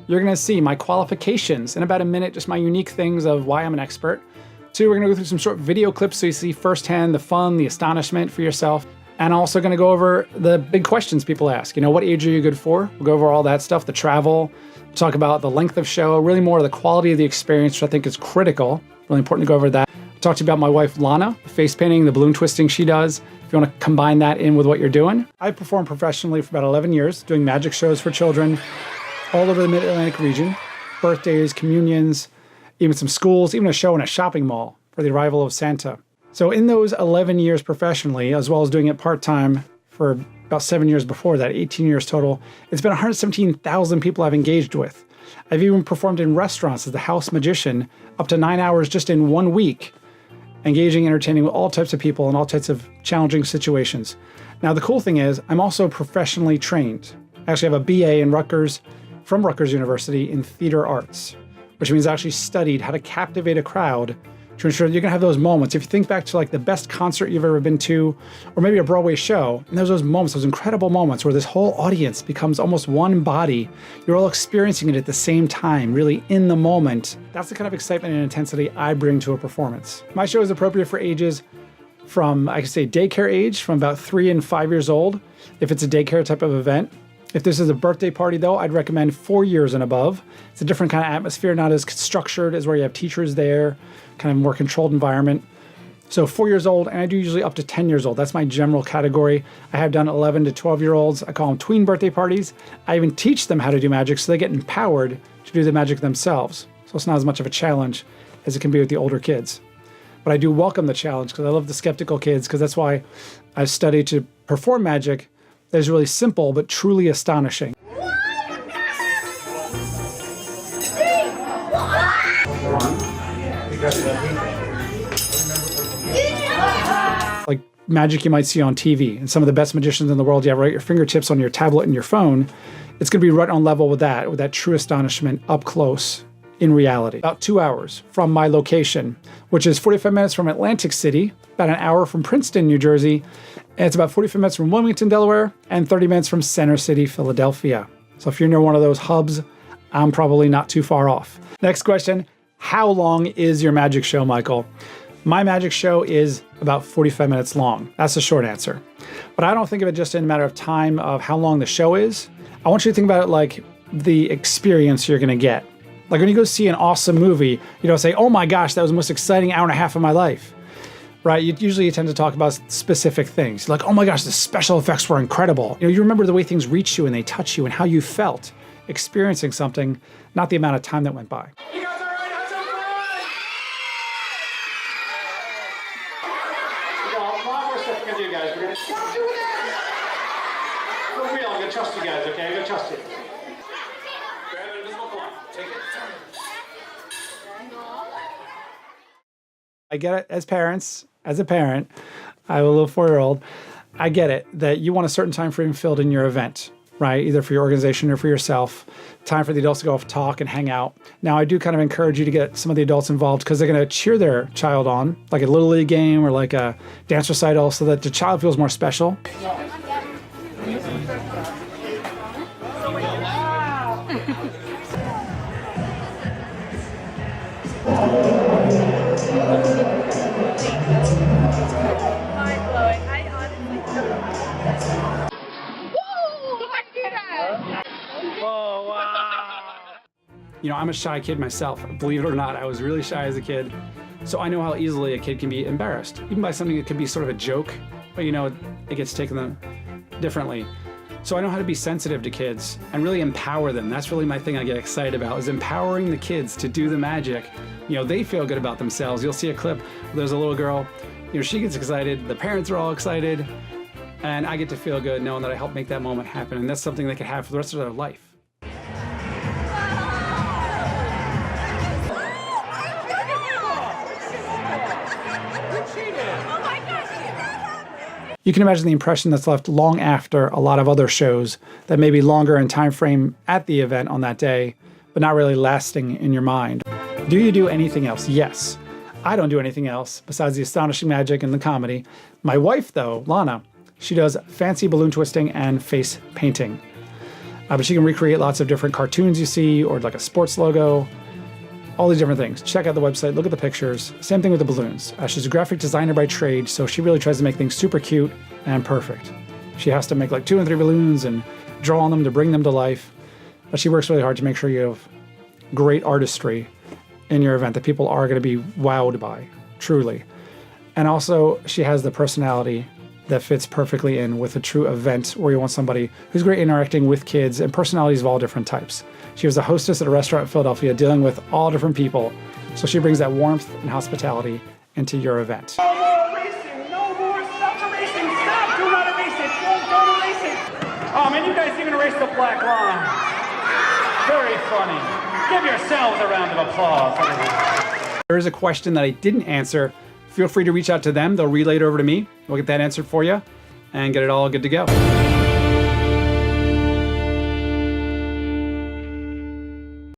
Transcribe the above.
you're gonna see my qualifications. In about a minute, just my unique things of why I'm an expert. 2, we're gonna go through some short video clips so you see firsthand the fun, the astonishment for yourself. And also gonna go over the big questions people ask. You know, what age are you good for? We'll go over all that stuff, the travel, talk about the length of show, really more of the quality of the experience, which I think is critical. Really important to go over that. Talk to you about my wife, Lana, the face painting, the balloon twisting she does. If you wanna combine that in with what you're doing. I've performed professionally for about 11 years, doing magic shows for children all over the Mid-Atlantic region, birthdays, communions, even some schools, even a show in a shopping mall for the arrival of Santa. So in those 11 years professionally, as well as doing it part-time for about 7 years before that, 18 years total, it's been 117,000 people I've engaged with. I've even performed in restaurants as the house magician up to 9 hours just in 1 week, engaging, entertaining with all types of people in all types of challenging situations. Now the cool thing is, I'm also professionally trained. I actually have a BA in Rutgers, from Rutgers University in theater arts, which means I actually studied how to captivate a crowd to ensure that you're gonna have those moments. If you think back to like the best concert you've ever been to, or maybe a Broadway show, and there's those moments, those incredible moments where this whole audience becomes almost one body. You're all experiencing it at the same time, really in the moment. That's the kind of excitement and intensity I bring to a performance. My show is appropriate for ages from, I could say daycare age, from about 3 and 5 years old, if it's a daycare type of event. If this is a birthday party though, I'd recommend 4 years and above. It's a different kind of atmosphere, not as structured as where you have teachers there, kind of more controlled environment. So 4 years old, and I do usually up to 10 years old. That's my general category. I have done 11 to 12-year-olds. I call them tween birthday parties. I even teach them how to do magic so they get empowered to do the magic themselves. So it's not as much of a challenge as it can be with the older kids. But I do welcome the challenge because I love the skeptical kids, because that's why I've studied to perform magic that is really simple but truly astonishing. Like magic you might see on TV, and some of the best magicians in the world, you have right at your fingertips on your tablet and your phone. It's gonna be right on level with that true astonishment up close in reality. About 2 hours from my location, which is 45 minutes from Atlantic City, about an hour from Princeton, New Jersey, and it's about 45 minutes from Wilmington, Delaware, and 30 minutes from Center City, Philadelphia. So if you're near one of those hubs, I'm probably not too far off. Next question, how long is your magic show, Michael? My magic show is about 45 minutes long. That's the short answer. But I don't think of it just in a matter of time of how long the show is. I want you to think about it like the experience you're gonna get. Like when you go see an awesome movie, you don't say, oh my gosh, that was the most exciting hour and a half of my life, right? You tend to talk about specific things. Like, oh my gosh, the special effects were incredible. You remember the way things reach you and they touch you and how you felt experiencing something, not the amount of time that went by. You guys all right? Have some fun! We got a lot more stuff we're gonna do, guys. We're gonna do that! For real, I'm gonna trust you guys, okay? I'm gonna trust you. I get it as parents, as a parent, I have a little 4-year-old, I get it that you want a certain time frame filled in your event, right? Either for your organization or for yourself. Time for the adults to go off, talk and hang out. Now I do kind of encourage you to get some of the adults involved because they're gonna cheer their child on, like a Little League game or like a dance recital so that the child feels more special. You know, I'm a shy kid myself. Believe it or not, I was really shy as a kid. So I know how easily a kid can be embarrassed, even by something that could be sort of a joke, but you know, it gets taken differently. So I know how to be sensitive to kids and really empower them. That's really my thing I get excited about, is empowering the kids to do the magic. You know, they feel good about themselves. You'll see a clip where there's a little girl, you know, she gets excited, the parents are all excited, and I get to feel good knowing that I helped make that moment happen. And that's something they can have for the rest of their life. You can imagine the impression that's left long after a lot of other shows that may be longer in time frame at the event on that day, but not really lasting in your mind. Do you do anything else? Yes. I don't do anything else besides the astonishing magic and the comedy. My wife though, Lana, she does fancy balloon twisting and face painting. But she can recreate lots of different cartoons you see, or like a sports logo, all these different things. Check out the website, look at the pictures. Same thing with the balloons. She's a graphic designer by trade, so she really tries to make things super cute and perfect. She has to make like 2 and 3 balloons and draw on them to bring them to life. But she works really hard to make sure you have great artistry in your event that people are going to be wowed by, truly. And also, she has the personality that fits perfectly in with a true event where you want somebody who's great interacting with kids and personalities of all different types. She was a hostess at a restaurant in Philadelphia dealing with all different people, so she brings that warmth and hospitality into your event. No more racing! No more! Stop the racing! Stop! Do not erase it! Don't erase it! Oh man, you guys even erased the black line. Very funny. Give yourselves a round of applause. There is a question that I didn't answer. Feel free to reach out to them. They'll relay it over to me. We'll get that answered for you and get it all good to go.